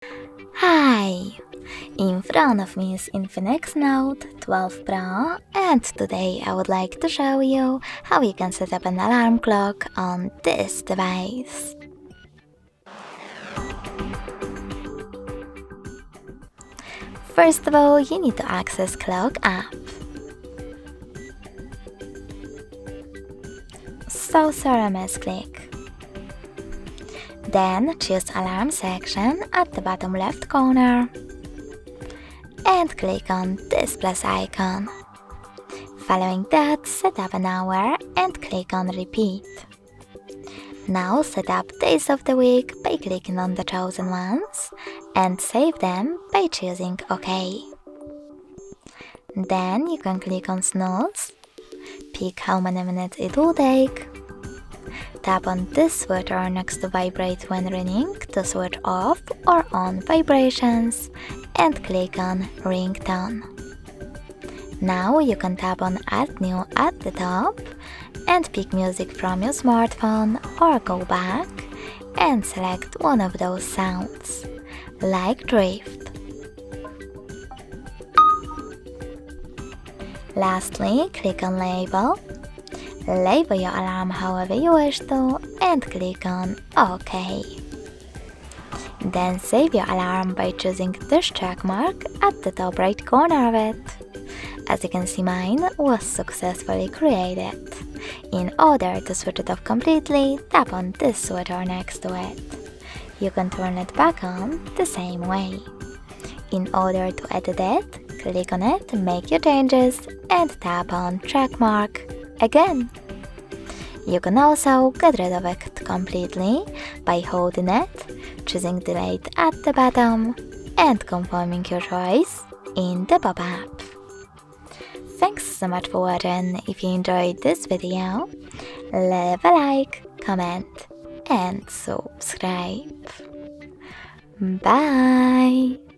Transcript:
Hi! In front of me is Infinix Note 12 Pro, and today I would like to show you how you can set up an alarm clock on this device. First of all, you need to access Clock app. So click. Then choose Alarm section at the bottom left corner and click on this plus icon. Following that, set up an hour and click on Repeat. Now set up days of the week by clicking on the chosen ones and save them by choosing OK. Then you can click on Snooze, pick how many minutes it will take, tap on this switcher next to Vibrate when ringing to switch off or on vibrations and click on Ringtone. Now you can tap on Add New at the top and pick music from your smartphone or go back and select one of those sounds, like Drift. Lastly, click on Label. Label your alarm however you wish to and click on OK. Then save your alarm by choosing this check mark at the top right corner of it. As you can see, mine was successfully created. In order to switch it off completely, tap on this switcher next to it. You can turn it back on the same way. In order to edit it, click on it, make your changes, and tap on check mark again. You can also get rid of it completely by holding it, choosing Delete at the bottom, and confirming your choice in the pop-up. Thanks so much for watching. If you enjoyed this video, leave a like, comment, and subscribe. Bye!